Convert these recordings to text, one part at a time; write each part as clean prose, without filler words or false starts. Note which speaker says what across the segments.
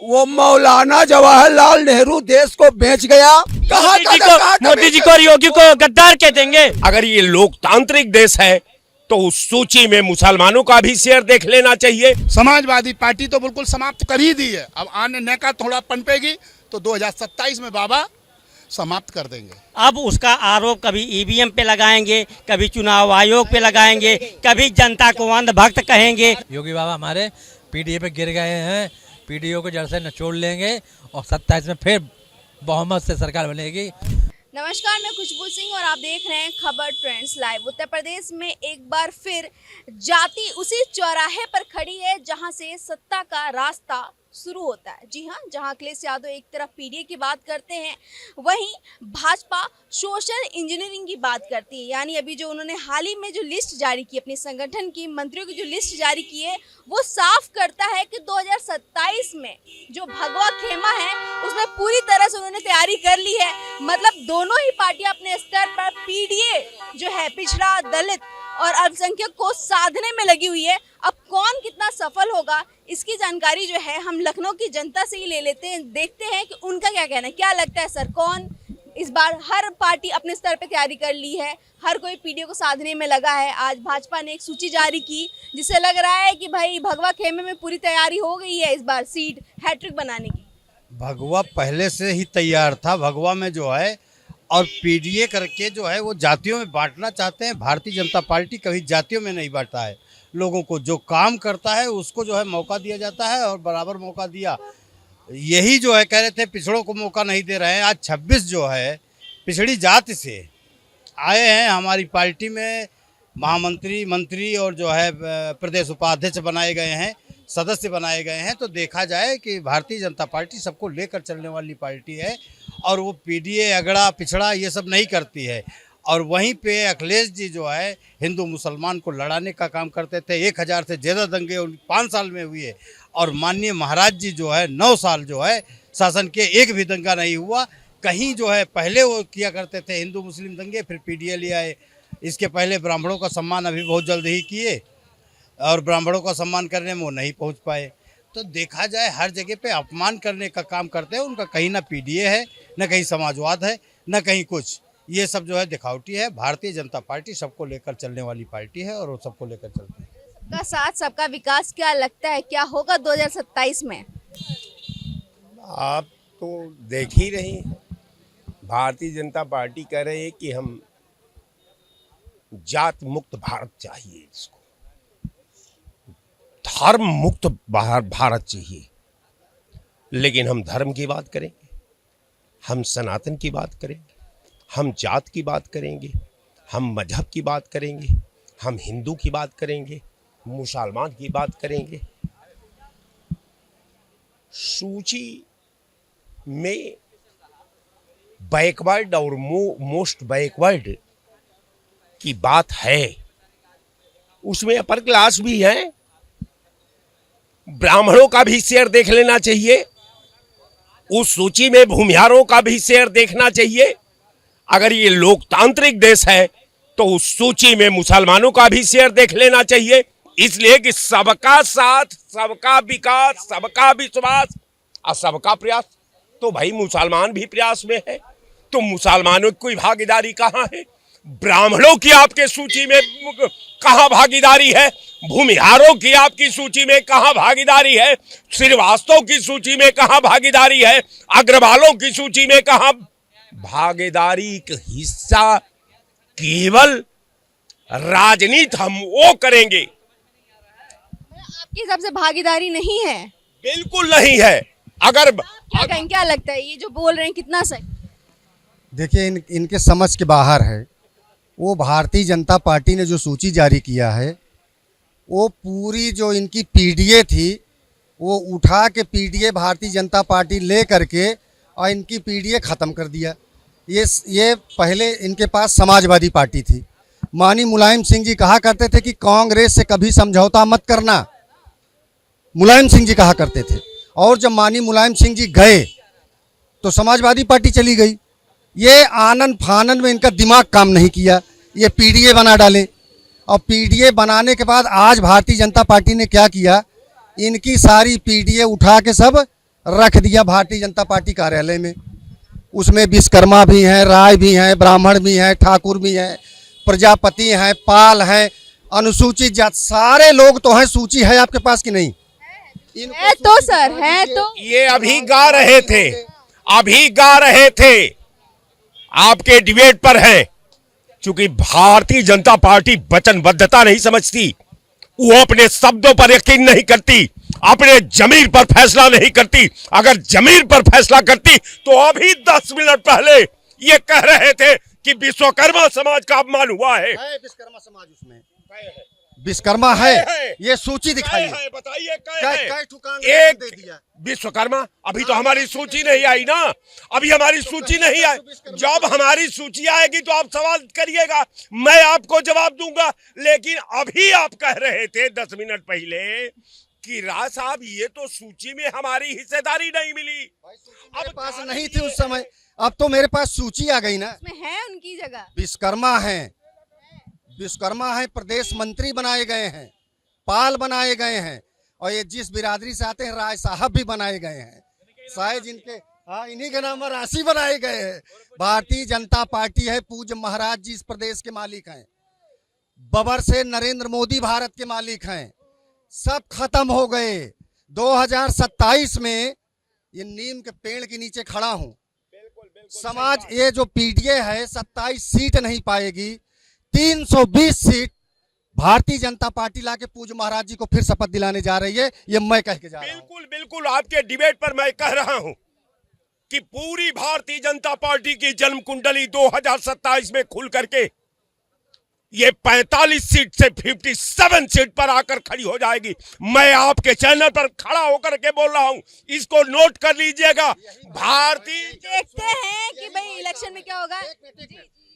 Speaker 1: वो मौलाना जवाहरलाल नेहरू देश को बेच गया।
Speaker 2: मोदी जी को और योगी को गद्दार कह देंगे।
Speaker 3: अगर ये लोकतांत्रिक देश है तो उस सूची में मुसलमानों का भी शेयर देख लेना चाहिए।
Speaker 4: समाजवादी पार्टी तो बिल्कुल समाप्त कर ही दी है, अब आने नेका थोड़ा पनपेगी तो 2027 में बाबा समाप्त कर देंगे।
Speaker 2: अब उसका आरोप कभी ईवीएम पे लगाएंगे, कभी चुनाव आयोग पे लगाएंगे, कभी जनता को अंधभक्त कहेंगे।
Speaker 5: योगी बाबा हमारे पीडीए पे गिर गए हैं, पीडीओ को जड़ से निचोड़ लेंगे और 27 में फिर बहुमत से सरकार बनेगी।
Speaker 6: नमस्कार, मैं खुशबू सिंह और आप देख रहे हैं खबर ट्रेंड्स लाइव। उत्तर प्रदेश में एक बार फिर जाति उसी चौराहे पर खड़ी है जहां से सत्ता का रास्ता शुरू होता है। जी हां, जहां अखिलेश यादव एक तरफ पीडीए की बात करते हैं, वहीं भाजपा सोशल इंजीनियरिंग की बात करती है। यानी अभी जो उन्होंने हाल ही में जो लिस्ट जारी की, अपने संगठन की मंत्रियों की जो लिस्ट जारी की है, वो साफ करता है कि 2027 में जो भगवा खेमा है उसमें पूरी तरह से उन्होंने तैयारी कर ली है। मतलब दोनों ही पार्टियां अपने स्तर पर पीडीए जो है पिछड़ा, दलित और अल्पसंख्यक को साधने में लगी हुई है। अब कौन कितना सफल होगा इसकी जानकारी जो है हम लखनऊ की जनता से ही ले लेते हैं, देखते हैं कि उनका क्या कहना है। क्या लगता है सर, कौन इस बार? हर पार्टी अपने स्तर पे तैयारी कर ली है, हर कोई पीडीए को साधने में लगा है। आज भाजपा ने एक सूची जारी की जिससे लग रहा है कि भाई भगवा खेमे में पूरी तैयारी हो गई है इस बार सीट हैट्रिक बनाने की।
Speaker 1: भगवा पहले से ही तैयार था। भगवा में जो है और पीडीए करके जो है वो जातियों में बांटना चाहते हैं। भारतीय जनता पार्टी कभी जातियों में नहीं बांटा है। लोगों को जो काम करता है उसको जो है मौका दिया जाता है और बराबर मौका दिया। यही जो है कह रहे थे पिछड़ों को मौका नहीं दे रहे हैं। आज 26 जो है पिछड़ी जाति से आए हैं हमारी पार्टी में, महामंत्री, मंत्री और जो है प्रदेश उपाध्यक्ष बनाए गए हैं, सदस्य बनाए गए हैं। तो देखा जाए कि भारतीय जनता पार्टी सबको लेकर चलने वाली पार्टी है और वो पीडीए, अगड़ा, पिछड़ा ये सब नहीं करती है। और वहीं पे अखिलेश जी जो है हिंदू मुसलमान को लड़ाने का काम करते थे। 1000 से ज़्यादा दंगे 5 साल में हुए और माननीय महाराज जी जो है 9 साल जो है शासन के एक भी दंगा नहीं हुआ। कहीं जो है पहले वो किया करते थे हिंदू मुस्लिम दंगे, फिर पीडीए ले आए। इसके पहले ब्राह्मणों का सम्मान अभी बहुत जल्द ही किए और ब्राह्मणों का सम्मान करने में वो नहीं पहुँच पाए। तो देखा जाए हर जगह पे अपमान करने का काम करते हैं। उनका कहीं ना पीडीए है, न कहीं समाजवाद है, न कहीं कुछ। ये सब जो है दिखावटी है। भारतीय जनता पार्टी सबको लेकर चलने वाली पार्टी है और वो सबको लेकर चलती है।
Speaker 6: सबका साथ सबका विकास, क्या लगता है क्या होगा 2027 में?
Speaker 3: आप तो देख ही रहे हैं, भारतीय जनता पार्टी कह रहे हैं कि हम जात मुक्त भारत चाहिए, इसको धर्म मुक्त भारत चाहिए। लेकिन हम धर्म की बात करेंगे, हम सनातन की बात करेंगे, हम जात की बात करेंगे, हम मजहब की बात करेंगे, हम हिंदू की बात करेंगे, मुसलमान की बात करेंगे। सूची में बैकवर्ड और मोस्ट बैकवर्ड की बात है, उसमें अपर क्लास भी है। ब्राह्मणों का भी शेयर देख लेना चाहिए। उस सूची में भूमिहारों का भी शेयर देखना चाहिए। अगर ये लोकतांत्रिक देश है तो उस सूची में मुसलमानों का भी शेयर देख लेना चाहिए। इसलिए कि सबका साथ, सबका विकास, सबका विश्वास और सबका प्रयास। तो भाई मुसलमान भी प्रयास में है, तो मुसलमानों की कोई भागीदारी कहाँ है? ब्राह्मणों की आपके सूची में कहाँ भागीदारी है? भूमिहारों की आपकी सूची में कहाँ भागीदारी है? श्रीवास्तव की सूची में कहाँ भागीदारी है? अग्रवालों की सूची में कहाँ भागीदारी? का हिस्सा केवल राजनीति हम वो करेंगे।
Speaker 6: आपके हिसाब से भागीदारी नहीं है?
Speaker 3: बिल्कुल नहीं है। अगर
Speaker 6: क्या लगता है ये जो बोल रहे हैं कितना सही?
Speaker 7: देखिए इनके समझ के बाहर है। वो भारतीय जनता पार्टी ने जो सूची जारी किया है वो पूरी जो इनकी पीडीए थी वो उठा के पीडीए भारतीय जनता पार्टी ले करके और इनकी पीडीए ख़त्म कर दिया। ये पहले इनके पास समाजवादी पार्टी थी। माननीय मुलायम सिंह जी कहा करते थे कि कांग्रेस से कभी समझौता मत करना, मुलायम सिंह जी कहा करते थे। और जब माननीय मुलायम सिंह जी गए तो समाजवादी पार्टी चली गई। ये आनन फानन में इनका दिमाग काम नहीं किया, ये पीडीए बना डाले। और पीडीए बनाने के बाद आज भारतीय जनता पार्टी ने क्या किया, इनकी सारी पीडीए उठा के सब रख दिया भारतीय जनता पार्टी कार्यालय में। उसमें विश्वकर्मा भी हैं, राय भी हैं, ब्राह्मण भी हैं, ठाकुर भी हैं, प्रजापति हैं, पाल हैं, अनुसूचित जात, सारे लोग तो हैं। सूची है आपके पास कि नहीं?
Speaker 6: है तो सर, है तो।
Speaker 3: ये अभी गा रहे थे, अभी गा रहे थे, आपके डिबेट पर है। क्योंकि भारतीय जनता पार्टी वचनबद्धता नहीं समझती, वो अपने शब्दों पर यकीन नहीं करती, अपने जमीर पर फैसला नहीं करती। अगर जमीर पर फैसला करती तो अभी 10 मिनट पहले ये कह रहे थे कि विश्वकर्मा समाज का अपमान हुआ है।
Speaker 7: विश्वकर्मा समाज उसमें विश्वकर्मा है, ये सूची दिखाइए।
Speaker 3: बताइए
Speaker 7: एक दे दिया
Speaker 3: विश्वकर्मा। अभी तो हमारी सूची नहीं आई ना, अभी हमारी सूची नहीं आई। जब हमारी सूची आएगी तो आप सवाल करिएगा, मैं आपको जवाब दूंगा। लेकिन अभी आप कह रहे थे 10 मिनट पहले कि राज साहब ये तो सूची में हमारी हिस्सेदारी नहीं मिली।
Speaker 7: अब पास नहीं थी उस समय, अब तो मेरे पास सूची आ गई ना।
Speaker 6: उसमें है उनकी जगह।
Speaker 7: विश्वकर्मा है, विश्वकर्मा है, प्रदेश मंत्री बनाए गए हैं, पाल बनाए गए हैं, और ये जिस बिरादरी से आते हैं राय साहब भी बनाए गए हैं। शायद जिनके हाँ इन्हीं के नाम राशि बनाए गए हैं। भारतीय जनता पार्टी है, पूज्य महाराज जी इस प्रदेश के मालिक हैं, बबर से नरेंद्र मोदी भारत के मालिक हैं। सब खत्म हो गए। 2027 में ये नीम के पेड़ के नीचे खड़ा हूं। समाज ये जो पीडीए है 27 सीट नहीं पाएगी, 320 सीट भारतीय जनता पार्टी लाके पूज्य महाराज जी को फिर शपथ दिलाने जा रही है। ये मैं कह के जा रहा हूं।
Speaker 3: बिल्कुल बिल्कुल, आपके डिबेट पर मैं कह रहा हूं कि पूरी भारतीय जनता पार्टी की जन्म कुंडली 2027 में खुल करके ये 45 सीट से 57 सीट पर आकर खड़ी हो जाएगी। मैं आपके चैनल पर खड़ा होकर के बोल रहा हूं, इसको नोट कर लीजिएगा। भारतीय
Speaker 6: देखते हैं कि भाई इलेक्शन में क्या होगा।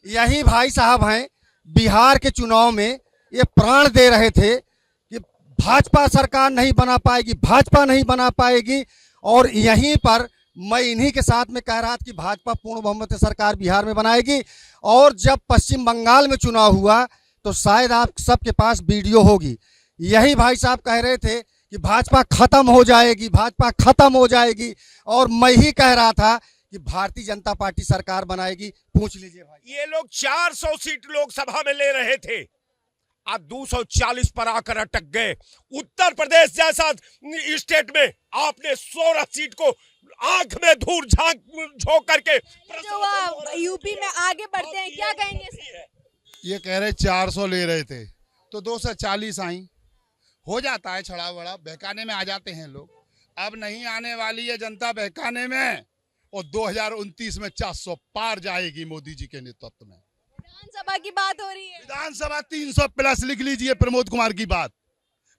Speaker 7: यही भाई साहब हैं, बिहार के चुनाव में ये प्राण दे रहे थे कि भाजपा सरकार नहीं बना पाएगी, भाजपा नहीं बना पाएगी, और यहीं पर मैं इन्हीं के साथ में कह रहा था कि भाजपा पूर्ण बहुमत से सरकार बिहार में बनाएगी। और जब पश्चिम बंगाल में चुनाव हुआ तो शायद आप सबके पास वीडियो होगी, यही भाई साहब कह रहे थे कि भाजपा खत्म हो जाएगी, भाजपा खत्म हो जाएगी, और मैं ही कह रहा था कि भारतीय जनता पार्टी सरकार बनाएगी। पूछ लीजिए भाई।
Speaker 3: ये लोग 400 सीट लोकसभा में ले रहे थे, आज 240 पर आकर अटक गए। उत्तर प्रदेश जैसा स्टेट में आपने 16 सीट को आंख में धूल झोंक करके
Speaker 6: जो यूपी में आगे बढ़ते हैं, क्या कहेंगे सर?
Speaker 4: ये कह रहे 400 ले रहे थे तो 240 आई, हो जाता है छड़ा बड़ा, बहकाने में आ जाते हैं लोग। अब नहीं आने वाली है जनता बहकाने में, और 2029 में 400 पार जाएगी मोदी जी के नेतृत्व में।
Speaker 6: विधानसभा की बात हो रही है।
Speaker 4: विधानसभा 300 प्लस लिख लीजिए प्रमोद कुमार की बात।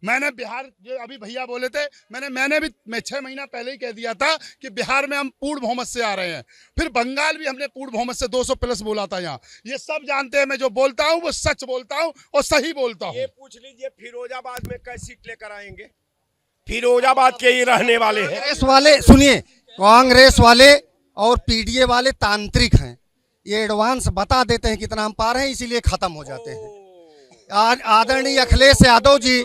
Speaker 4: मैंने बिहार, जो अभी भैया बोले थे, मैंने भी 6 महीना पहले ही कह दिया था कि बिहार में हम पूर्ण बहुमत से आ रहे हैं। फिर बंगाल भी हमने पूर्ण बहुमत से 200 प्लस बोला था। यहाँ ये सब जानते हैं, मैं जो बोलता हूँ वो सच बोलता हूँ और सही बोलता हूँ।
Speaker 3: ये पूछ लीजिए फिरोजाबाद में कैसी सीट लेकर आएंगे, फिरोजाबाद के ये रहने वाले हैं।
Speaker 7: कांग्रेस वाले सुनिए, कांग्रेस वाले और पीडीए वाले तांत्रिक हैं, ये एडवांस बता देते हैं कितना हम पा रहे हैं, इसीलिए खत्म हो जाते हैं। आदरणीय अखिलेश यादव जी,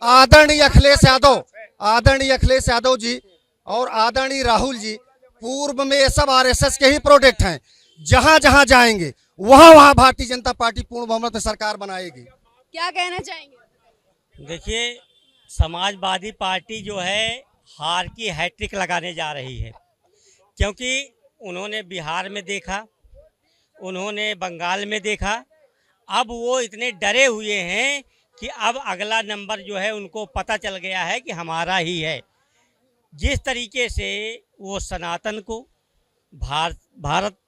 Speaker 7: आदरणीय अखिलेश यादव जी और आदरणीय राहुल जी पूर्व में ये सब आरएसएस के ही प्रोडक्ट हैं। जहां जहां जाएंगे वहां वहां भारतीय जनता पार्टी पूर्ण बहुमत में सरकार बनाएगी।
Speaker 6: क्या कहना चाहेंगे?
Speaker 2: देखिए, समाजवादी पार्टी जो है हार की हैट्रिक लगाने जा रही है, क्योंकि उन्होंने बिहार में देखा, उन्होंने बंगाल में देखा। अब वो इतने डरे हुए हैं कि अब अगला नंबर जो है उनको पता चल गया है कि हमारा ही है। जिस तरीके से वो सनातन को, भारत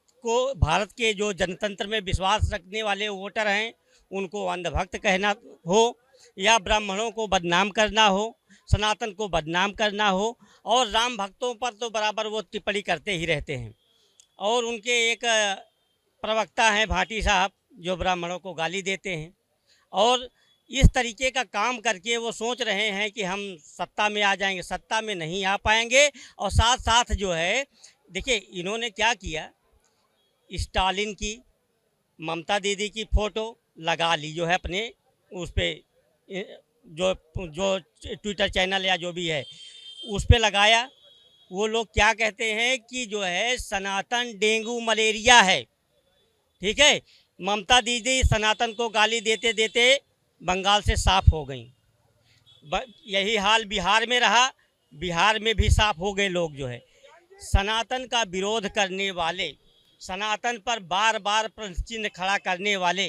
Speaker 2: के जो जनतंत्र में विश्वास रखने वाले वोटर हैं उनको अंधभक्त कहना हो, या ब्राह्मणों को बदनाम करना हो, सनातन को बदनाम करना हो, और राम भक्तों पर तो बराबर वो टिप्पणी करते ही रहते हैं। और उनके एक प्रवक्ता हैं भाटी साहब, जो ब्राह्मणों को गाली देते हैं, और इस तरीके का काम करके वो सोच रहे हैं कि हम सत्ता में आ जाएंगे। सत्ता में नहीं आ पाएंगे। और साथ साथ जो है, देखिए इन्होंने क्या किया, स्टालिन की, ममता दीदी की फ़ोटो लगा ली जो है अपने उस पर, जो ट्विटर चैनल या जो भी है उस पर लगाया, वो लोग क्या कहते हैं कि जो है सनातन डेंगू मलेरिया है, ठीक है। ममता दीदी सनातन को गाली देते देते बंगाल से साफ हो गई। यही हाल बिहार में रहा, बिहार में भी साफ हो गए लोग जो है। सनातन का विरोध करने वाले, सनातन पर बार बार प्रश्न चिन्ह खड़ा करने वाले,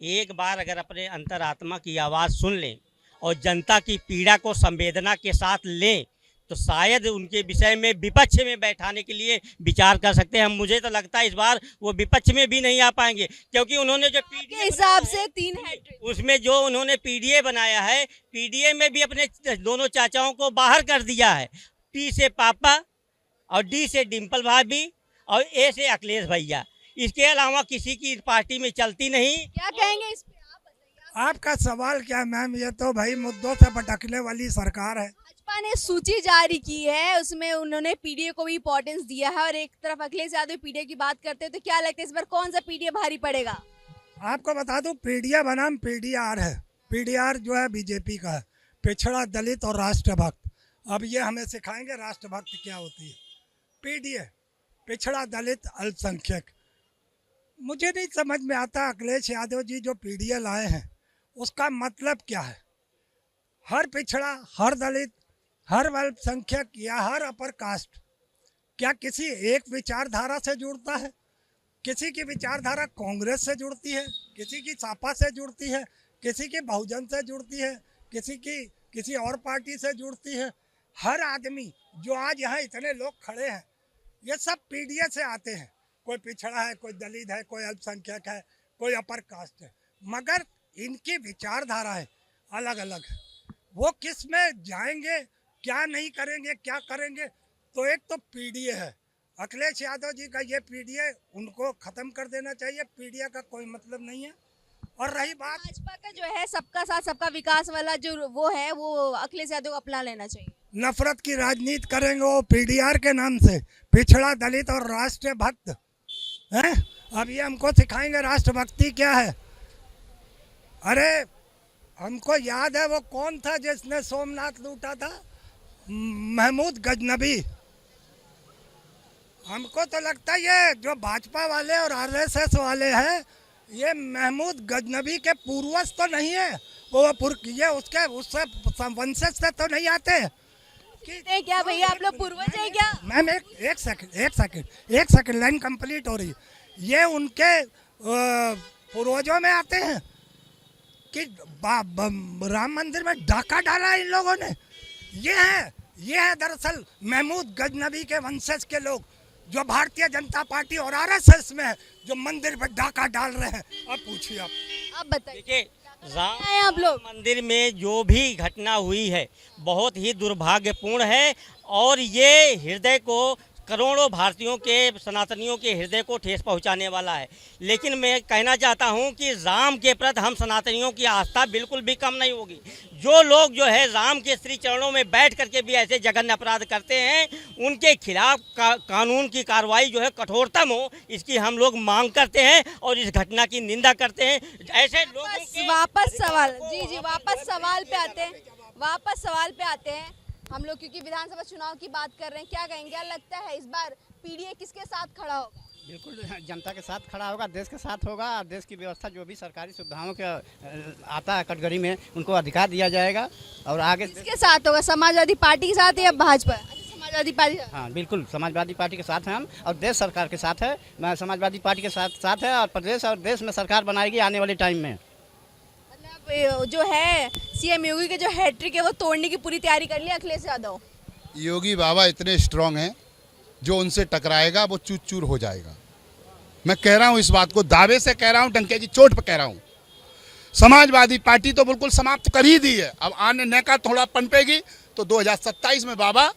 Speaker 2: एक बार अगर अपने अंतरात्मा की आवाज़ सुन लें और जनता की पीड़ा को संवेदना के साथ लें तो शायद उनके विषय में विपक्ष में बैठाने के लिए विचार कर सकते हैं हम। मुझे तो लगता है इस बार वो विपक्ष में भी नहीं आ पाएंगे, क्योंकि उन्होंने जो
Speaker 6: के हिसाब से 3 हैट्रिक,
Speaker 2: उसमें जो उन्होंने पीडीए बनाया है, पीडीए में भी अपने दोनों चाचाओं को बाहर कर दिया है। पी से पापा और डी से डिम्पल भाभी और ए से अखिलेश भैया, इसके अलावा किसी की पार्टी में चलती नहीं।
Speaker 6: क्या कहेंगे इस पे आप बताइए।
Speaker 8: आपका सवाल क्या मैम, ये तो भाई मुद्दों से भटकने वाली सरकार है।
Speaker 6: भाजपा ने सूची जारी की है, उसमें उन्होंने पीडीए को भी इंपॉर्टेंस दिया है और एक तरफ अखिलेश यादव पीडीए की बात करते हैं, तो क्या लगता है इस बार कौन सा पीडीए भारी पड़ेगा?
Speaker 8: आपको बता दूं, पीडीए बनाम पीडीआर है। पीडीआर जो है बीजेपी का है, पिछड़ा दलित और राष्ट्रभक्त। अब ये हमें सिखाएंगे राष्ट्रभक्त क्या होती है। पीडीए पिछड़ा दलित अल्पसंख्यक, मुझे नहीं समझ में आता अखिलेश यादव जी जो पीडीए लाए हैं उसका मतलब क्या है। हर पिछड़ा, हर दलित, हर अल्पसंख्यक या हर अपर कास्ट क्या किसी एक विचारधारा से जुड़ता है? किसी की विचारधारा कांग्रेस से जुड़ती है, किसी की सपा से जुड़ती है, किसी की बहुजन से जुड़ती है, किसी की किसी और पार्टी से जुड़ती है। हर आदमी जो आज यहाँ इतने लोग खड़े हैं ये सब पीडीए से आते हैं। कोई पिछड़ा है, कोई दलित है, कोई अल्पसंख्यक है, कोई अपर कास्ट है, मगर इनकी विचारधाराएं अलग अलग है। वो किस में जाएंगे, क्या नहीं करेंगे, क्या करेंगे, तो एक तो पीडीए है। अखिलेश यादव जी का ये पीडीए उनको खत्म कर देना चाहिए, पीडीए का कोई मतलब नहीं है। और रही बात
Speaker 6: भाजपा का जो है सबका साथ सबका विकास वाला जो वो है, वो अखिलेश यादव को अपना लेना चाहिए।
Speaker 8: नफरत की राजनीति करेंगे वो पीडीआर के नाम से, पिछड़ा दलित और राष्ट्र भक्त हैं। अब ये हमको सिखाएंगे राष्ट्रभक्ति क्या है। अरे हमको याद है वो कौन था जिसने सोमनाथ लूटा था, महमूद गजनबी। हमको तो लगता है ये जो भाजपा वाले और आरएसएस वाले हैं ये महमूद गजनबी के पूर्वज तो नहीं है, वो ये उससे वंशज से तो नहीं आते
Speaker 6: क्या भैया, आप लोग पूर्वज हैं क्या?
Speaker 8: मैम एक सेकंड लाइन कंप्लीट हो रही है। ये उनके पूर्वजों में आते हैं कि राम मंदिर में डाका डाला इन लोगों ने। ये है दरअसल महमूद गजनबी के वंशज के लोग जो भारतीय जनता पार्टी और आरएसएस में है, जो मंदिर पर डाका डाल रहे हैं। अब पूछिए
Speaker 6: आप बताइए।
Speaker 2: देखिए, राम
Speaker 6: आप लोग
Speaker 2: मंदिर में जो भी घटना हुई है बहुत ही दुर्भाग्यपूर्ण है और ये हृदय को, करोड़ों भारतीयों के, सनातनियों के हृदय को ठेस पहुंचाने वाला है। लेकिन मैं कहना चाहता हूं कि राम के प्रति हम सनातनियों की आस्था बिल्कुल भी कम नहीं होगी। जो लोग जो है राम के श्री चरणों में बैठ करके भी ऐसे जघन्य अपराध करते हैं, उनके खिलाफ कानून की कार्रवाई जो है कठोरतम हो, इसकी हम लोग मांग करते हैं और इस घटना की निंदा करते हैं। ऐसे लोगों के
Speaker 6: वापस सवाल वापस सवाल पे आते हैं हम लोग, क्योंकि विधानसभा चुनाव की बात कर रहे हैं। क्या कहेंगे, क्या लगता है इस बार पीडीए किसके साथ खड़ा होगा?
Speaker 9: बिल्कुल जनता के साथ खड़ा होगा, देश के साथ होगा। देश की व्यवस्था जो भी सरकारी सुविधाओं के आता है कैटेगरी में उनको अधिकार दिया जाएगा और आगे
Speaker 6: किसके साथ होगा? समाजवादी पार्टी के साथ या भाजपा? समाजवादी पार्टी।
Speaker 9: हाँ बिल्कुल, समाजवादी पार्टी के साथ हैं हम और देश सरकार के साथ है। मैं समाजवादी पार्टी के साथ है और प्रदेश और देश में सरकार बनाएगी आने वाले टाइम में।
Speaker 6: जो है सीएम योगी के जो हैट्रिक है वो तोड़ने की पूरी तैयारी कर ली अखिलेश यादव।
Speaker 4: योगी बाबा इतने स्ट्रांग हैं, जो उनसे टकराएगा वो चूर चूर हो जाएगा। मैं कह रहा हूं, इस बात को दावे से कह रहा हूं, डंके की चोट पर कह रहा हूं। समाजवादी पार्टी तो बिल्कुल समाप्त कर ही दी है, अब आने नेका थोड़ा पनपेगी तो 2027 में बाबा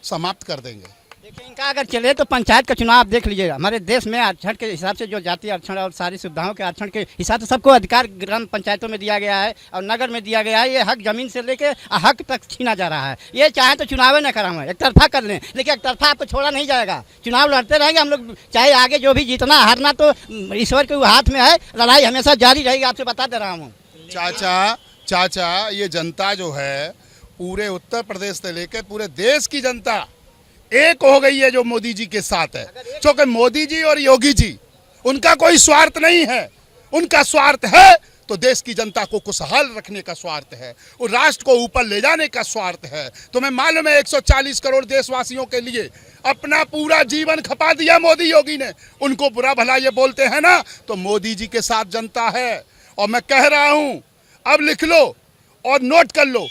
Speaker 4: समाप्त कर देंगे।
Speaker 9: देखिए, इनका अगर चले तो पंचायत का चुनाव आप देख लीजिए। हमारे देश में आरक्षण के हिसाब से जो जातीय आरक्षण और सारी सुविधाओं के आरक्षण के हिसाब से सबको अधिकार ग्राम पंचायतों में दिया गया है और नगर में दिया गया है। ये हक जमीन से लेके हक तक छीना जा रहा है। ये चाहे तो चुनाव न कराएं, एक तरफा कर लें, लेकिन एक तरफा आपको छोड़ा नहीं जाएगा। चुनाव लड़ते रहेंगे हम लोग, चाहे आगे जो भी जीतना हारना तो ईश्वर के हाथ में है। लड़ाई हमेशा जारी रहेगी, आपसे बता दे रहा हूँ।
Speaker 4: चाचा ये जनता जो है पूरे उत्तर प्रदेश से लेकर पूरे देश की जनता एक हो गई है जो मोदी जी के साथ है, क्योंकि मोदी जी और योगी जी उनका कोई स्वार्थ नहीं है। उनका स्वार्थ है तो देश की जनता को खुशहाल रखने का स्वार्थ है, और राष्ट्र को ऊपर ले जाने का स्वार्थ है। तुम्हें मालूम है 140 करोड़ देशवासियों के लिए अपना पूरा जीवन खपा दिया मोदी योगी ने। उनको बुरा भला ये बोलते हैं ना, तो मोदी जी के साथ जनता है। और मैं कह रहा हूं, अब लिख लो और नोट कर लो,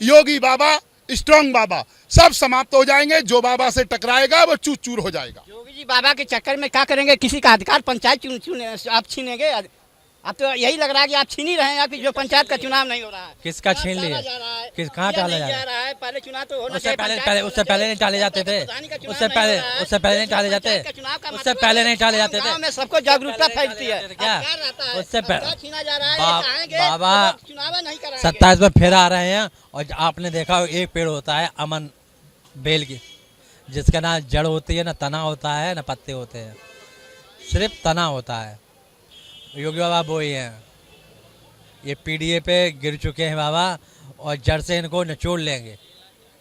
Speaker 4: योगी बाबा, स्ट्रांग बाबा सब समाप्त हो जाएंगे। जो बाबा से टकराएगा वो चूर चूर हो जाएगा।
Speaker 9: योगी जी बाबा के चक्कर में क्या करेंगे? किसी का अधिकार पंचायत आप छीनेंगे? अब तो यही लग रहा है कि आप छीन ही रहे हैं, कि जो पंचायत का चुनाव नहीं हो रहा है।
Speaker 5: किसका छीन लिया? किस कहाँ टाला जा रहा है?
Speaker 9: पहले चुनाव तो होना
Speaker 5: उससे
Speaker 9: चाहिए।
Speaker 5: उससे पहले नहीं टाले जाते थे। उससे पहले नहीं टाले जाते। उससे पहले नहीं टाले जाते थे।
Speaker 9: में सबको जागरूकता फैलती है
Speaker 5: क्या? उससे
Speaker 9: छीना जा रहा है।
Speaker 5: बाबा
Speaker 9: चुनाव नहीं कराएंगे।
Speaker 5: 27 में फिर आ रहे हैं, और आपने देखा एक पेड़ होता है अमन बेल की, जिसका ना जड़ होती है, ना तना होता है, ना पत्ते होते हैं, सिर्फ तना होता है। योगी बाबा वो ही हैं। ये पीडीए पे गिर चुके हैं बाबा, और जड़ से इनको निचोड़ लेंगे।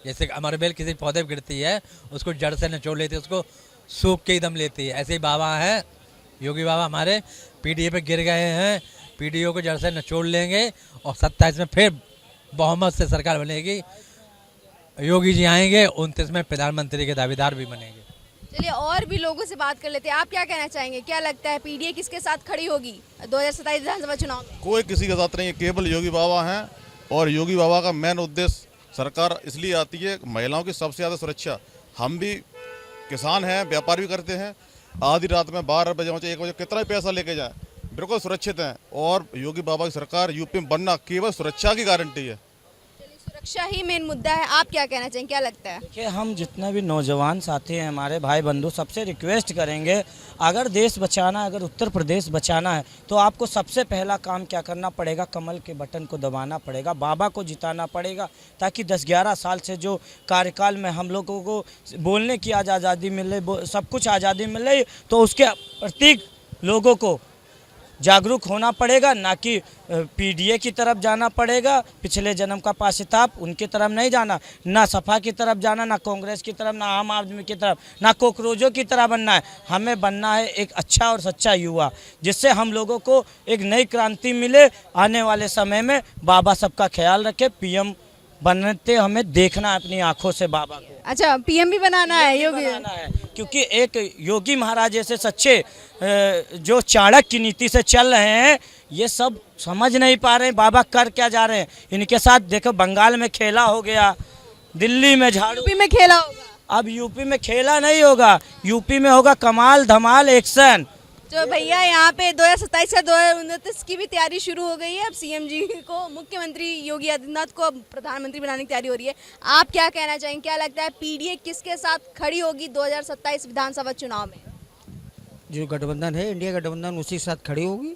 Speaker 5: जैसे अमरबेल किसी पौधे पर गिरती है, उसको जड़ से निचोड़ लेती है, उसको सूख के ही दम लेती है। ऐसे ही बाबा हैं योगी बाबा हमारे, पीडीए पे गिर गए हैं, पीडीओ को जड़ से निचोड़ लेंगे, और 27 में फिर बहुमत से सरकार बनेगी। योगी जी आएंगे, 29 में प्रधानमंत्री के दावेदार भी बनेंगे।
Speaker 6: चलिए और भी लोगों से बात कर लेते हैं। आप क्या कहना चाहेंगे? क्या लगता है पीडीए किसके साथ खड़ी होगी 2027 विधानसभा चुनाव में?
Speaker 10: कोई किसी के साथ नहीं है, केवल योगी बाबा हैं। और योगी बाबा का मेन उद्देश्य, सरकार इसलिए आती है महिलाओं की सबसे ज़्यादा सुरक्षा। हम भी किसान हैं, व्यापार भी करते हैं, आधी रात में 12 बजे 1 बजे कितना भी पैसा लेके जाए, बिल्कुल सुरक्षित हैं। और योगी बाबा की सरकार यूपी में बनना केवल सुरक्षा की गारंटी है।
Speaker 6: सुरक्षा ही मेन मुद्दा है। आप क्या कहना चाहेंगे? क्या लगता है?
Speaker 11: देखिए, हम जितने भी नौजवान साथी हैं, हमारे भाई बंधु, सबसे रिक्वेस्ट करेंगे, अगर देश बचाना है, अगर उत्तर प्रदेश बचाना है, तो आपको सबसे पहला काम क्या करना पड़ेगा? कमल के बटन को दबाना पड़ेगा, बाबा को जिताना पड़ेगा, ताकि 10-11 साल से जो कार्यकाल में हम लोगों को बोलने की आज आज़ादी मिल रही, सब कुछ आज़ादी मिल रही, तो उसके प्रतीक लोगों को जागरूक होना पड़ेगा, ना कि पीडीए की तरफ जाना पड़ेगा। पिछले जन्म का पाश्चाताप, उनकी तरफ नहीं जाना, ना सपा की तरफ जाना, ना कांग्रेस की तरफ, ना आम आदमी की तरफ, ना कॉकरोचों की तरह बनना है। हमें बनना है एक अच्छा और सच्चा युवा, जिससे हम लोगों को एक नई क्रांति मिले। आने वाले समय में बाबा सबका ख्याल रखे, पीएम बनते हमें देखना है अपनी आंखों से बाबा को।
Speaker 6: अच्छा, पीएम भी बनाना है योगी?
Speaker 11: बनाना है, क्योंकि एक योगी महाराज जैसे सच्चे जो चाणक्य की नीति से चल रहे हैं, ये सब समझ नहीं पा रहे हैं बाबा कर क्या जा रहे हैं। इनके साथ देखो, बंगाल में खेला हो गया, दिल्ली में झाड़ू,
Speaker 6: यूपी में खेला होगा।
Speaker 11: अब यूपी में खेला नहीं होगा, यूपी में होगा कमाल धमाल एक्शन।
Speaker 6: तो भैया यहाँ पे 2027 से 2029 की भी तैयारी शुरू हो गई है। अब सीएम जी को, मुख्यमंत्री योगी आदित्यनाथ को अब प्रधानमंत्री बनाने की तैयारी हो रही है। आप क्या कहना चाहेंगे? क्या लगता है पीडीए किसके साथ खड़ी होगी 2027 विधानसभा चुनाव में?
Speaker 12: जो गठबंधन है, इंडिया गठबंधन, उसी के साथ खड़ी होगी,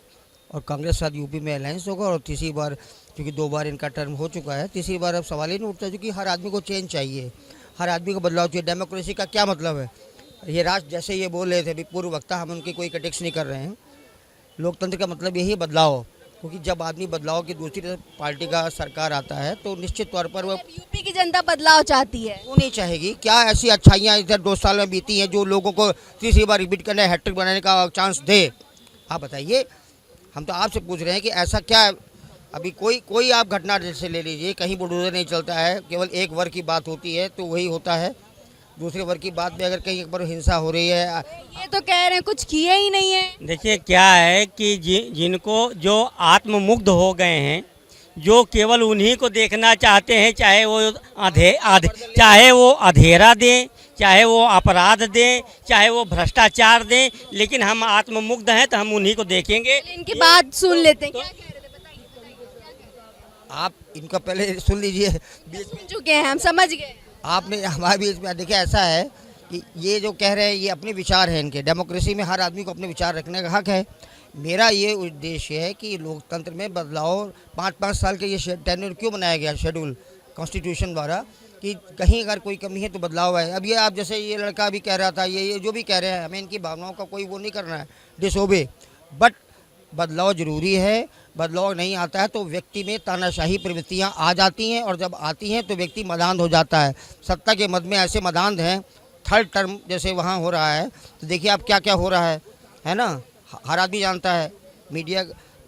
Speaker 12: और कांग्रेस के साथ यूपी में अलायंस होगा। और तीसरी बार, क्योंकि 2 बार इनका टर्म हो चुका है, तीसरी बार अब सवाल ही नहीं उठता, क्योंकि हर आदमी को चेंज चाहिए, हर आदमी को बदलाव चाहिए। डेमोक्रेसी का क्या मतलब है? ये राष्ट्र, जैसे ये बोल रहे थे अभी पूर्व वक्ता, हम उनकी कोई क्रिटिक्स नहीं कर रहे हैं। लोकतंत्र का मतलब यही बदलाव, क्योंकि जब आदमी बदलाव की दूसरी पार्टी का सरकार आता है, तो निश्चित तौर पर वो
Speaker 6: यूपी की जनता बदलाव चाहती है।
Speaker 12: वो नहीं चाहेगी? क्या ऐसी अच्छाइयाँ इधर 2 साल में बीती हैं जो लोगों को तीसरी बार रिपीट करने, हैट्रिक बनाने का चांस दे? आप बताइए। हम तो आपसे पूछ रहे हैं कि ऐसा क्या है? अभी कोई आप घटना जैसे ले लीजिए, कहीं बुलडोजर नहीं चलता है, केवल एक वर्ग की बात होती है तो वही होता है। दूसरे वर्ग की बात में अगर कहीं एक बार हिंसा हो रही है,
Speaker 6: ये तो कह रहे हैं कुछ किए ही नहीं है।
Speaker 2: देखिए क्या है कि जिनको जो आत्ममुग्ध हो गए हैं, जो केवल उन्हीं को देखना चाहते हैं, चाहे वो अंधेरा दें, चाहे वो अपराध दें, चाहे वो भ्रष्टाचार दें, लेकिन हम आत्ममुग्ध हैं तो हम उन्हीं को देखेंगे।
Speaker 6: इनकी बात सुन लेते हैं। क्या कह रहे थे बताइए?
Speaker 12: आप इनका पहले सुन लीजिए।
Speaker 6: सुन चुके हैं, हम समझ गए।
Speaker 12: आपने हमारे बीच में देखिए, ऐसा है कि ये जो कह रहे हैं, ये अपने विचार हैं इनके। डेमोक्रेसी में हर आदमी को अपने विचार रखने का हक है। मेरा ये उद्देश्य है कि लोकतंत्र में बदलाव, 5-5 साल के ये टेन्योर क्यों बनाया गया शेड्यूल कॉन्स्टिट्यूशन द्वारा, कि कहीं अगर कोई कमी है तो बदलाव है। अब ये आप जैसे ये लड़का भी कह रहा था, ये जो भी कह रहे हैं, हमें इनकी भावनाओं का कोई वो नहीं करना है, डिसओबे, बट बदलाव जरूरी है। बदलाव नहीं आता है तो व्यक्ति में तानाशाही प्रवृत्तियां आ जाती हैं, और जब आती हैं तो व्यक्ति मदांध हो जाता है। सत्ता के मद में ऐसे मदांध हैं थर्ड टर्म जैसे वहाँ हो रहा है, तो देखिए अब क्या क्या हो रहा है ना। हर आदमी जानता है, मीडिया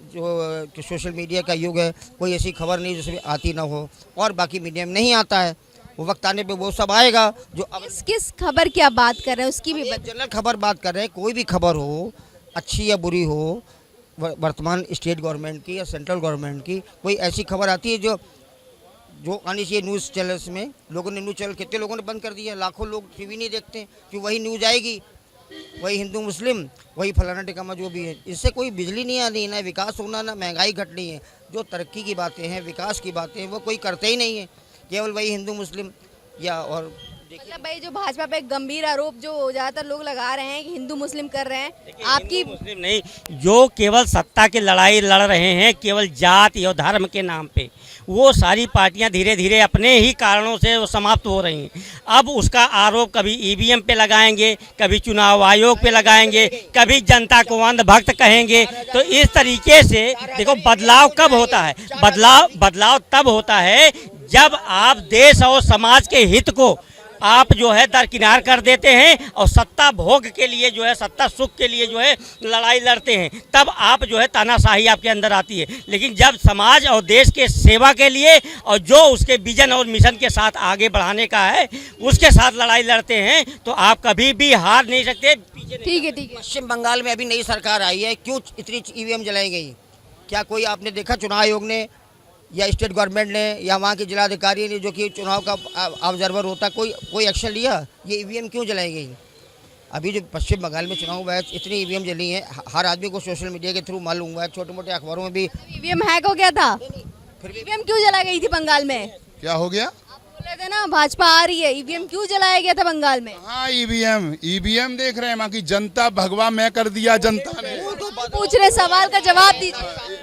Speaker 12: जो सोशल मीडिया का युग है, कोई ऐसी खबर नहीं जिसमें आती ना हो, और बाकी मीडिया में नहीं आता है। वो वक्त आने पे वो सब आएगा जो अब
Speaker 6: किस खबर की आप बात कर रहे हैं उसकी भी
Speaker 12: जनरल खबर बात कर रहे हैं। कोई भी खबर हो, अच्छी या बुरी हो, वर्तमान स्टेट गवर्नमेंट की या सेंट्रल गवर्नमेंट की, कोई ऐसी खबर आती है जो आनी चाहिए न्यूज़ चैनल्स में। लोगों ने न्यूज़ चैनल, कितने लोगों ने बंद कर दिया, लाखों लोग टीवी नहीं देखते कि वही न्यूज़ आएगी, वही हिंदू मुस्लिम, वही फलाना टिकामा जो भी है। इससे कोई बिजली नहीं आनी, ना विकास होना, ना महंगाई घटनी है। जो तरक्की की बातें हैं, विकास की बातें हैं, वो कोई करते ही नहीं है, केवल वही हिंदू मुस्लिम या और
Speaker 6: मतलब भाई जो भाजपा पे गंभीर आरोप जो ज्यादातर लोग लगा रहे हैं कि हिंदू मुस्लिम कर रहे हैं, आपकी
Speaker 2: मुस्लिम नहीं, जो केवल सत्ता की लड़ाई लड़ रहे हैं केवल जाति और धर्म के नाम पे, वो सारी पार्टियां धीरे धीरे अपने ही कारणों से वो समाप्त हो रही हैं। अब उसका आरोप कभी ईवीएम पे लगाएंगे, कभी चुनाव आयोग पे लगाएंगे, कभी जनता को अंधभक्त कहेंगे। तो इस तरीके से देखो बदलाव कब होता है, बदलाव तब होता है जब आप देश और समाज के हित को आप जो है दरकिनार कर देते हैं और सत्ता भोग के लिए जो है, सत्ता सुख के लिए जो है लड़ाई लड़ते हैं, तब आप जो है तानाशाही आपके अंदर आती है। लेकिन जब समाज और देश के सेवा के लिए और जो उसके विजन और मिशन के साथ आगे बढ़ाने का है उसके साथ लड़ाई लड़ते हैं तो आप कभी भी हार नहीं सकते।
Speaker 6: ठीक है।
Speaker 12: पश्चिम बंगाल में अभी नई सरकार आई है, क्यों इतनी ईवीएम जलाई गई? क्या कोई आपने देखा चुनाव आयोग ने या स्टेट गवर्नमेंट ने या वहाँ के जिलाधिकारी ने, जो कि चुनाव का ऑब्जर्वर होता, कोई एक्शन लिया? ये ईवीएम क्यों जलाई गई? अभी जो पश्चिम बंगाल में चुनाव हुआ है, इतनी ईवीएम जली है, हर आदमी को सोशल मीडिया के थ्रू मालूम हुआ है, छोटे मोटे अखबारों में भी
Speaker 6: ईवीएम हैक हो गया था। ईवीएम क्यों जलाई गई थी बंगाल में?
Speaker 4: क्या हो गया?
Speaker 6: बोल रहे थे ना भाजपा आ रही है, ईवीएम क्यों जलाया गया था बंगाल में?
Speaker 4: हाँ, ईवीएम देख रहे हैं, वहाँ की जनता भगवा मैं कर दिया जनता ने।
Speaker 6: पूछ रहे, सवाल का जवाब दीजिए।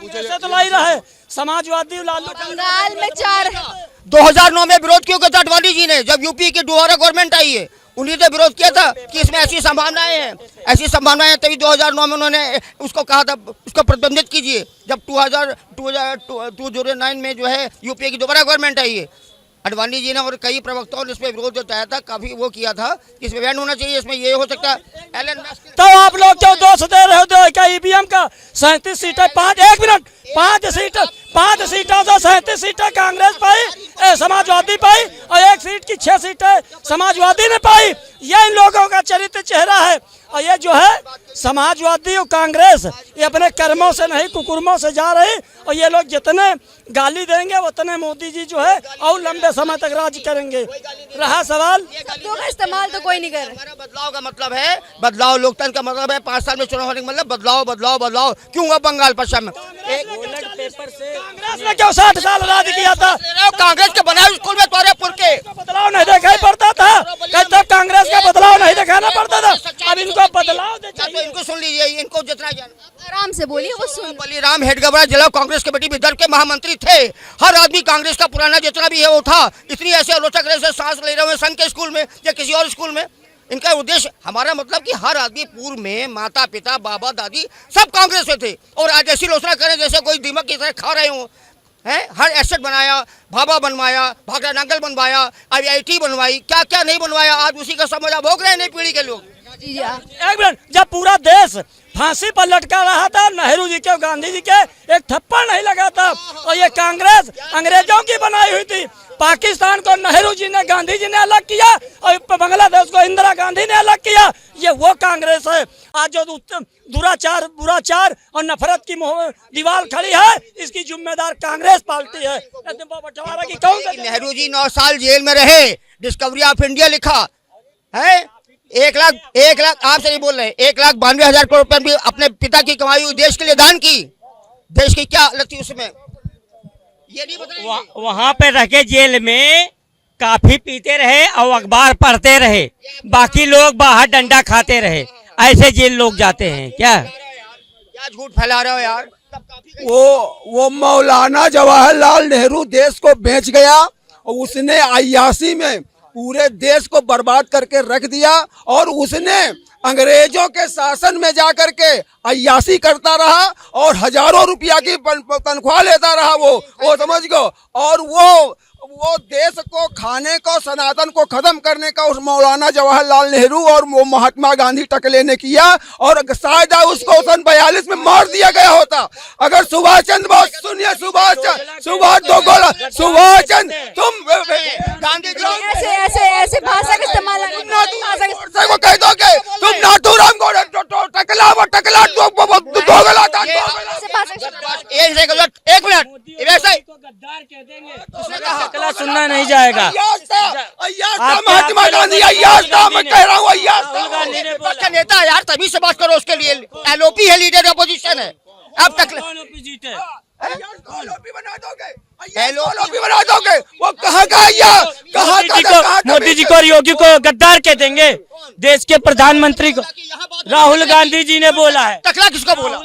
Speaker 11: कैसे तो लाई रहा है समाजवादी लालू
Speaker 6: बंगाल में
Speaker 12: 2009 में विरोध क्यों किया था अडवाणी जी ने? जब यूपी की दोबारा गवर्नमेंट आई है, उन्हीं ने विरोध किया था कि इसमें ऐसी संभावनाएं हैं, तभी 2009 में उन्होंने उसको कहा था, उसको प्रतिबंधित कीजिए। जब 2009 में जो है यूपी की दोबारा गवर्नमेंट आई है, अडवाणी जी ने और कई प्रवक्ताओं ने इस पर विरोध जताया था, काफी वो किया था कि इसमें बैन होना चाहिए, इसमें ये हो सकता है।
Speaker 11: तो आप लोग क्यों दोष दे रहे हो? क्या ईवीएम का 37 सीटें, 5 सीटों से 37 सीटें कांग्रेस पाई, समाजवादी पाई, और 1 सीट की 6 सीटें समाजवादी ने पाई। ये इन लोगों का चरित्र चेहरा है। और ये जो है समाजवादी और कांग्रेस, ये अपने कर्मों से नहीं कुकुर्मों से जा रही। और ये लोग जितने गाली देंगे उतने मोदी जी जो है और लंबे समय तक राज करेंगे। रहा सवाल,
Speaker 6: शब्दों का इस्तेमाल तो कोई नहीं कर रहा।
Speaker 12: बदलाव का मतलब है, बदलाव लोकतंत्र का मतलब है 5 साल में चुनाव होने का मतलब बदलाव। क्यों हुआ बंगाल पश्चिम में?
Speaker 11: कांग्रेस ने क्यों 60 साल राज किया था?
Speaker 12: कांग्रेस के बनाए स्कूल में तोरेपुर के
Speaker 11: बदलाव नहीं दिखाई पड़ता था, तब कांग्रेस का बदलाव नहीं दिखाना पड़ता था। अब इनको बदलाव
Speaker 12: इनको सुन लीजिए, इनको जितना
Speaker 6: आराम से बोलिए, वो सुन।
Speaker 12: बलीराम हेडगेवार जिला कांग्रेस कमेटी विदर्भ के महामंत्री थे। हर आदमी कांग्रेस का पुराना जितना भी है वो था। इतनी ऐसे आलोचक रहे सांस ले रहे हुए संघ के स्कूल में या किसी और स्कूल में। इनका उद्देश्य, हमारा मतलब कि हर आदमी पूर्व में माता पिता बाबा दादी सब कांग्रेस में थे, और आज ऐसी आलोचना करें जैसे कोई दीमक की तरह खा रहे हो। हर एसेट बनाया, भाभा बनवाया, भाखड़ा नांगल बनवाया, IIT बनवाई, क्या क्या नहीं बनवाया। आज उसी का समझ भोग रहे हैं नई पीढ़ी के लोग।
Speaker 11: एक मिनट, जब पूरा देश फांसी पर लटका रहा था, नेहरू जी के और गांधी जी के एक थप्पड़ नहीं लगा था। और ये कांग्रेस अंग्रेजों की बनाई हुई थी। पाकिस्तान को नेहरू जी ने, गांधी जी ने अलग किया, और बांग्लादेश को इंदिरा गांधी ने अलग किया। ये वो कांग्रेस है। आज जो बुराचार और नफरत की दीवार खड़ी है, इसकी जिम्मेदार कांग्रेस पार्टी है। बंटवारा की कौन?
Speaker 12: नेहरू जी 9 साल जेल में रहे, डिस्कवरी ऑफ इंडिया लिखा है। 1 लाख आपसे नहीं बोल रहे, 1,92,000 करोड़ रुपए भी अपने पिता की कमाई हुई देश के लिए दान की। देश की क्या हालत थी उसमें, ये नहीं बताएंगे।
Speaker 2: वहाँ पे रह के जेल में काफी पीते रहे और अखबार पढ़ते रहे, बाकी लोग बाहर डंडा खाते रहे। ऐसे जेल लोग जाते हैं क्या
Speaker 12: झूठ फैला रहे हो यार?
Speaker 13: वो मौलाना जवाहरलाल नेहरू देश को बेच गया, और उसने 81 में पूरे देश को बर्बाद करके रख दिया और उसने अंग्रेजों के शासन में जाकर के अय्याशी करता रहा और हजारों रुपया की तनख्वाह लेता रहा वो समझ गो। और वो देश को खाने को सनातन को खत्म करने का उस मौलाना जवाहरलाल नेहरू और वो महात्मा गांधी टकले ने किया और शायद उसको 1942 में मार दिया गया होता अगर सुभाष चंद्र बोस, सुनिए सुभाष दो गोला, सुभाष चंद्र तुम गांधी
Speaker 6: ऐसे भाषा का इस्तेमाल
Speaker 13: को कह दोगे तुम नाथूराम को टकला दोगला था। एक मिनट
Speaker 11: टकला सुनना नहीं जाएगा।
Speaker 13: महात्मा गांधी मैं कह रहा हूँ
Speaker 12: का नेता यार तभी से बात करो, उसके लिए एलओपी है, लीडर अपोजिशन है। अब तक
Speaker 13: बना दोगे वो कहाँ का
Speaker 11: मोदी जी को और योगी को गद्दार कह देंगे। देश के प्रधानमंत्री को राहुल गांधी जी ने बोला है।
Speaker 12: टकला किसको बोला?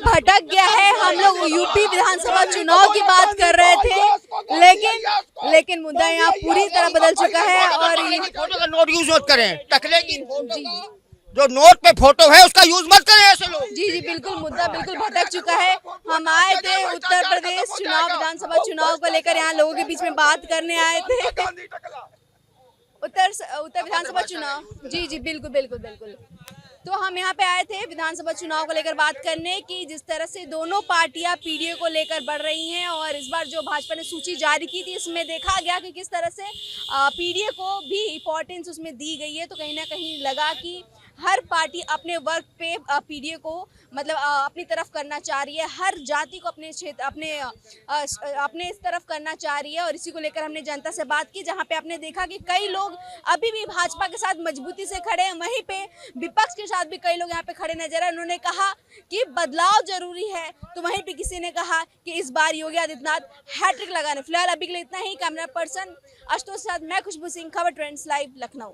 Speaker 6: भटक गया है। हम लोग यूपी विधानसभा चुनाव की बात कर रहे थे, लेकिन मुद्दा यहाँ पूरी तरह बदल चुका है। और
Speaker 12: फोटो का नोट यूज मत करें, टकले की जो नोट पे फोटो है उसका यूज मत करें ऐसे लोग।
Speaker 6: जी बिल्कुल, मुद्दा बिल्कुल भटक चुका है। हम आए थे उत्तर प्रदेश चुनाव, विधानसभा चुनाव को लेकर यहाँ लोगों के बीच में बात करने आए थे। उत्तर विधानसभा चुनाव, जी बिल्कुल। तो हम यहाँ पे आए थे विधानसभा चुनाव को लेकर बात करने की, जिस तरह से दोनों पार्टियां पीडीए को लेकर बढ़ रही हैं। और इस बार जो भाजपा ने सूची जारी की थी, इसमें देखा गया कि किस तरह से पीडीए को भी इम्पोर्टेंस उसमें दी गई है। तो कहीं ना कहीं लगा कि हर पार्टी अपने वर्ग पे पीडीए को मतलब अपनी तरफ करना चाह रही है, हर जाति को अपने क्षेत्र अपने इस तरफ करना चाह रही है। और इसी को लेकर हमने जनता से बात की, जहां पे आपने देखा कि कई लोग अभी भी भाजपा के साथ मजबूती से खड़े हैं, वहीं पे विपक्ष के साथ भी कई लोग यहाँ पे खड़े नजर आए। उन्होंने कहा कि बदलाव जरूरी है, तो वहीं पे किसी ने कहा कि इस बार योगी आदित्यनाथ हैट्रिक लगाने। फिलहाल अभी के लिए इतना ही। कैमरा पर्सन आशुतोष के साथ मैं खुशबू सिंह, खबर ट्रेंड्स लाइव, लखनऊ।